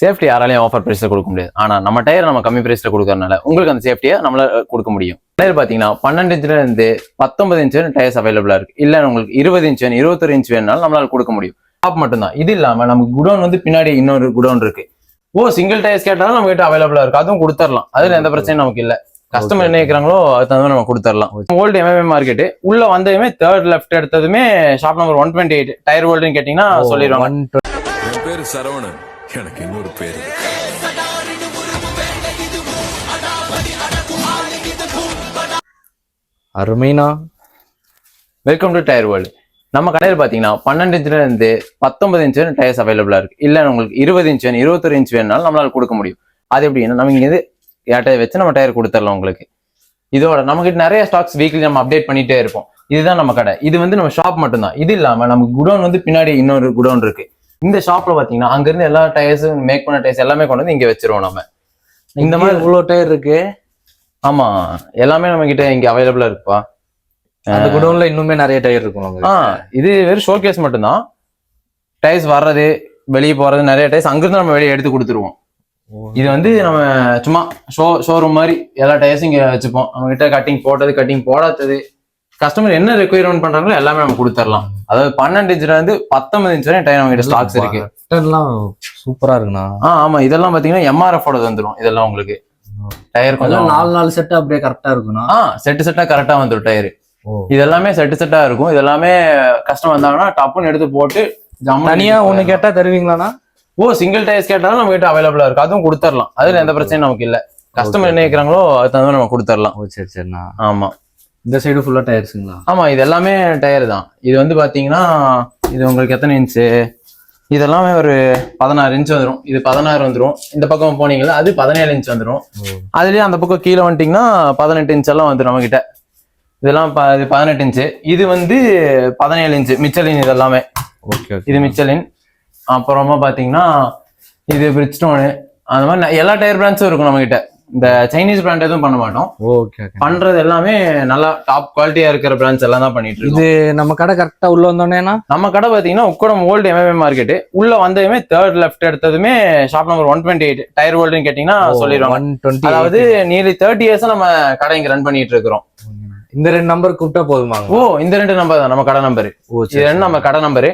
Safety யாராலையும் offer பிரைஸ்ல கொடுக்க முடியாது. ஆனா நம்ம டயர் நம்ம கம்மி பிரைஸ்ல கொடுக்கறதுனால உங்களுக்கு அந்த சேஃப்டியை நம்மளால கொடுக்க முடியும். டயர் பாத்தீங்கன்னா 12 இன்ச்ல இருந்து 19 இன்ச் டயர்ஸ் அவைலபிளா இருக்கு. இல்ல உங்களுக்கு 20 இன்ச் 21 இன்ச் வேணாலும் நம்மளால கொடுக்க முடியும். டாப் மட்டும் தான். இது இல்லாம நமக்கு குடோன் வந்து பின்னாடி இன்னொரு குடோன் இருக்கு. சிங்கிள் டயர்ஸ் கேட்டாலும் நம்ம கிட்ட அவைலபிளா இருக்கு. அதுவும் கொடுத்துடலாம். அதுல எந்த பிரச்சனையும் நமக்கு இல்ல. கஸ்டமர் என்ன கேட்கறாங்களோ அது தகுந்த நம்ம கொடுத்துடலாம். ஓல்டு எம்எம்ஏ மார்க்கெட் உள்ள வந்ததுமே தேர்ட் லெஃப்ட் எடுத்ததுமே ஷாப் நம்பர் 128 டயர் வேர்ல்டுன்னு கேட்டீங்கன்னா சொல்லிடுவாங்க. என் பேரு சரவணன். எனக்கு இன்னொரு பேரு அருமைனா. Welcome to Tyre World. நம்ம கடையில் பார்த்தீங்கன்னா 12 இன்ச்ல இருந்து 19 இன்ச் டயர்ஸ் அவைலபிளா இருக்கு. இல்ல உங்களுக்கு 20 இன்ச் 21 இன்ச் வேணாலும் நம்மளால கொடுக்க முடியும். அது எப்படின்னா நம்ம இங்க ஏட்டையை வச்சு நம்ம டயர் கொடுத்துடலாம் உங்களுக்கு. இதோட நம்மகிட்ட நிறைய ஸ்டாக்ஸ் வீக்லி நம்ம அப்டேட் பண்ணிட்டே இருப்போம். இதுதான் நம்ம கடை. இது வந்து நம்ம ஷாப் மட்டும் தான். இது இல்லாம நமக்கு குடோன் வந்து பின்னாடி இன்னொரு குடோன் இருக்கு. இந்த ஷாப்ல பாத்தீங்கன்னா அங்க இருந்து எல்லா டயர்ஸும் மேக் பண்ண டயர்ஸ் எல்லாமே கொண்டு வந்து இங்க வச்சிருவோம். நம்ம இந்த மாதிரி இவ்வளவு டயர் இருக்கு. ஆமா, எல்லாமே நம்ம கிட்ட இங்க அவைலபிளா இருக்குப்பா. அந்த குடோன்ல இன்னுமே நிறைய டயர் இருக்கும். இது வெறும் ஷோகேஸ் மட்டும்தான். டயர்ஸ் வர்றது வெளியே போறது நிறைய டயர்ஸ் அங்கிருந்து நம்ம வெளியே எடுத்து கொடுத்துருவோம். இது வந்து நம்ம சும்மா ஷோரூம் மாதிரி எல்லா டயர்ஸும் இங்க வச்சுப்போம். நம்ம கிட்ட கட்டிங் போட்டது கட்டிங் போடாதது கஸ்டமர் என்ன ரெக்யர்மெண்ட் பண்றாங்களோ எல்லாமே நம்ம கொடுத்துடலாம். அதாவது 12 இன்ச்ல இருந்து 19 இன்ச் வரையும் டயர் நம்ம கிட்ட ஸ்டாக்ஸ் இருக்கு. சூப்பரா இருக்குண்ணா. ஆமா, இதெல்லாம் பாத்தீங்கன்னா எம்ஆர்எஃப் ஓட வந்துடும். இதெல்லாம் உங்களுக்கு டயர் கொஞ்சம் 4 செட் அப்படியே கரெக்டா இருக்குண்ணா. செட்டா கரெக்டா வந்துடும் டயர். இதெல்லாமே செட்டா இருக்கும். இதெல்லாமே கஸ்டமர் வந்தாங்கன்னா டப்புன்னு எடுத்து போட்டு தனியா ஒண்ணு கேட்டா தருவீங்களாண்ணா? சிங்கிள் டயர்ஸ் கேட்டாலும் நம்ம கிட்ட அவைலபிளா இருக்கு. அதுவும் கொடுத்துடலாம். அதுல எந்த பிரச்சனையும் நமக்கு இல்ல. கஸ்டமர் என்ன கேட்கறாங்களோ அது தகுந்த நம்ம கொடுத்துடலாம். சரி சரிண்ணா. ஆமா, இந்த சைடு ஃபுல்லா டயர்ஸுங்களா? ஆமா, இது எல்லாமே டயர் தான். இது வந்து பாத்தீங்கன்னா இது உங்களுக்கு எத்தனை இன்ச்சு? இதெல்லாமே ஒரு 16 இன்ச் வந்துடும். இது 16 வந்துடும். இந்த பக்கம் போனீங்களா அது 17 இன்ச் வந்துடும். அதுலயே அந்த பக்கம் கீழே வந்துட்டீங்கன்னா 18 இன்ச் எல்லாம் வந்துடும் நம்ம கிட்ட. இதெல்லாம் 18 இன்ச்சு. இது வந்து 17 இன்ச்சு மிச்சலின். இது எல்லாமே இது மிச்சலின். அப்புறமா பாத்தீங்கன்னா இது பிரிட்ஜ்ஸ்டோனு. அந்த மாதிரி எல்லா டயர் பிராண்ட்ஸும் இருக்கும் நம்ம கிட்ட. இந்த சைனீஸ் பிராண்ட் எதுவும் பண்ண மாட்டோம். பண்றது எல்லாமே நல்லா டாப் குவாலிட்டியா இருக்கிற பிராண்ட்ஸ் எல்லாம் தான் பண்ணிட்டு இருக்கோம். இது நம்ம கடை கரெக்டா உள்ள வந்தோடனே நம்ம கடை பாத்தீங்கன்னா உக்கடம் ஓல்டு எம்எம்ஏ மார்க்கெட் உள்ள வந்ததுமே தேர்ட் லெஃப்ட் எடுத்ததுமே ஷாப் நம்பர் 128 டயர் வேர்ல்டுன்னு கேட்டீங்கன்னா சொல்லிடுவாங்க. அதாவது நியர்லி 30 இயர்ஸ் நம்ம கடை இங்க ரன் பண்ணிட்டு இருக்கிறோம். இந்த 2 நம்பர் கூப்பிட்டா போதுமா? இந்த 2 நம்பர் தான் நம்ம கடை நம்பரு. இது 2 நம்ம கடை நம்பரு.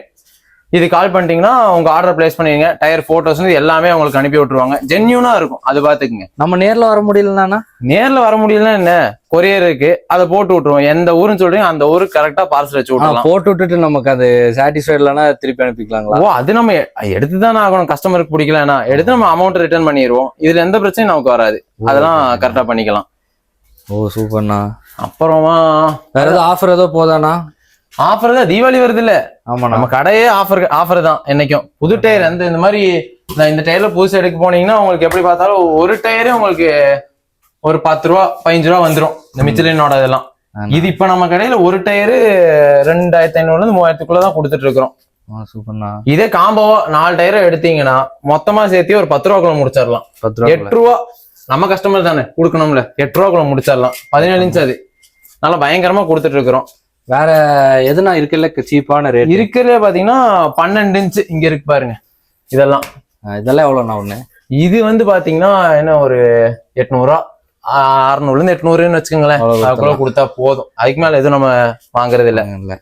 இது கால் பண்ணிட்டீங்கன்னா உங்க ஆர்டர் பிளேஸ் பண்ணுவீங்க. டயர் போட்டோஸ் எல்லாமே உங்களுக்கு அனுப்பி விட்டுருவாங்க. ஜென்யூனா இருக்கும். அது பாத்துக்குங்க. நம்ம நேர்ல வர முடியலன்னா? நேர்ல வர முடியலன்னா என்ன, கொரியர் இருக்கு, அதை போட்டு விட்டுருவோம். எந்த ஊருன்னு சொல்றீங்க அந்த ஊருக்கு கரெக்டா பார்சல் வச்சு விட்டுலாம். போட்டு விட்டுட்டு நமக்கு அது சாட்டிஸ்ஃபைட் இல்லைன்னா திருப்பி அனுப்பிக்கலாங்களா? அது நம்ம எடுத்துதானே ஆகணும். கஸ்டமருக்கு பிடிக்கலன்னா எடுத்து நம்ம அமௌண்ட் ரிட்டர்ன் பண்ணிடுவோம். இதுல எந்த பிரச்சனையும் நமக்கு வராது. அதெல்லாம் கரெக்டா பண்ணிக்கலாம். சூப்பர்ண்ணா. அப்புறமா வேற ஏதாவது ஆஃபர் ஏதோ போதானா? ஆஃபர் தான். தீபாவளி வருது இல்ல? ஆமா, நம்ம கடையே ஆஃபர் தான் என்னைக்கும். புது டயர் இந்த மாதிரி இந்த டயர்ல புதுசு எடுக்க போனீங்கன்னா உங்களுக்கு எப்படி பார்த்தாலும் ஒரு டயரே உங்களுக்கு ஒரு 10 ரூபா 15 ரூபா வந்துடும். இந்த மிச்சலினோட இதெல்லாம். இது இப்ப நம்ம கடையில ஒரு டயரு 2500 இருந்து 3000 தான் கொடுத்துட்டு இருக்கிறோம். சூப்பர்ண்ணா. இதே காம்போவா 4 டயரை எடுத்தீங்கன்னா மொத்தமா சேர்த்து ஒரு 10 ரூபாக்குள்ள முடிச்சிடலாம். 8 ரூபா நம்ம கஸ்டமர் தானே கொடுக்கணும்ல. 8 ரூபாக்குள்ள முடிச்சிடலாம். 17 இன்ச் அது நல்லா பயங்கரமா கொடுத்துட்டு இருக்கிறோம். வேற எதுனா இருக்குல்ல சீப்பான ரேட்? இருக்கிறதே பாத்தீங்கன்னா 12 இன்ச் இங்க இருக்கு பாருங்க. இதெல்லாம் எவ்வளவுண்ணா ஒண்ணு? இது வந்து பாத்தீங்கன்னா என்ன ஒரு 800 ரூபா 600 இருந்து 800 வச்சுக்கோங்களேன். அதுக்குள்ள கொடுத்தா போதும். அதுக்கு மேல எதுவும் நம்ம வாங்குறது இல்ல.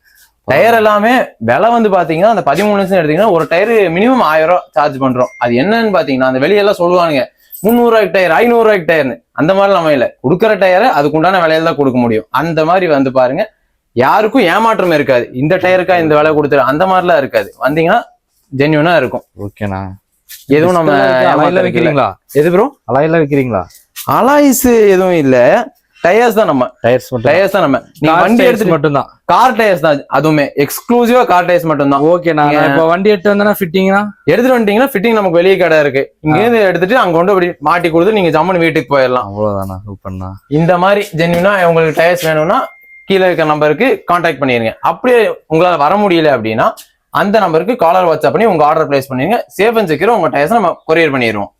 டயர் எல்லாமே விலை வந்து பாத்தீங்கன்னா அந்த 13 இன்ச் எடுத்தீங்கன்னா ஒரு டயர் மினிமம் 1000 ரூபா சார்ஜ் பண்றோம். அது என்னன்னு பாத்தீங்கன்னா அந்த வெளியெல்லாம் சொல்லுவானுங்க 300 ரூபாய்க்கு டயர் 500 ரூபாய்க்கு டயர்னு. அந்த மாதிரி நம்ம இல்ல. கொடுக்குற டயரை அதுக்குண்டான விலையில தான் கொடுக்க முடியும். அந்த மாதிரி வந்து பாருங்க. யாருக்கும் ஏமாற்றம் இருக்காது. இந்த டயருக்கா இந்த விலை கொடுத்துரு அந்த மாதிரிலாம் இருக்காது. வந்தீங்கன்னா ஜென்யூனா இருக்கும். ஓகேண்ணா. எதுவும் நம்ம அலாயில வைக்கிறீங்களா? எது ப்ரோ? அலாயில வைக்கிறீங்களா? அலாய்ஸ் எதுவும் இல்ல. டயர்ஸ் தான். நம்ம டயர்ஸ் தான். நம்ம வண்டி எடுத்து மட்டும்தான். கார் டயர்ஸ் தான். அதுவுமே எக்ஸ்க்ளூசிவா கார் டயர்ஸ் மட்டும் தான். ஓகேண்ணா. இப்போ வண்டி எடுத்து வந்தா ஃபிட்டிங்னா எடுத்துட்டு வந்துட்டீங்கன்னா ஃபிட்டிங் நமக்கு வெளியே கடை இருக்கு. இங்க இருந்து எடுத்துட்டு அங்க கொண்டு அப்படி மாட்டி கொடுத்து நீங்க ஜம்முன்னு வீட்டுக்கு போயிடலாம். அவ்வளவுதானா? சூப்பர்ண்ணா. இந்த மாதிரி ஜென்யூனா உங்களுக்கு டயர்ஸ் வேணும்னா கீழே இருக்க நம்பருக்கு கான்டாக்ட் பண்ணிருங்க. அப்படியே உங்களால வர முடியல அப்படின்னா அந்த நம்பருக்கு காலர் வாட்ஸ்அப் பண்ணி உங்க ஆர்டர் பிளேஸ் பண்ணிருங்க. சேஃப் அண்ட் செக்யூர் உங்க டயர்ஸ் நம்ம கொரியர் பண்ணிடுவோம்.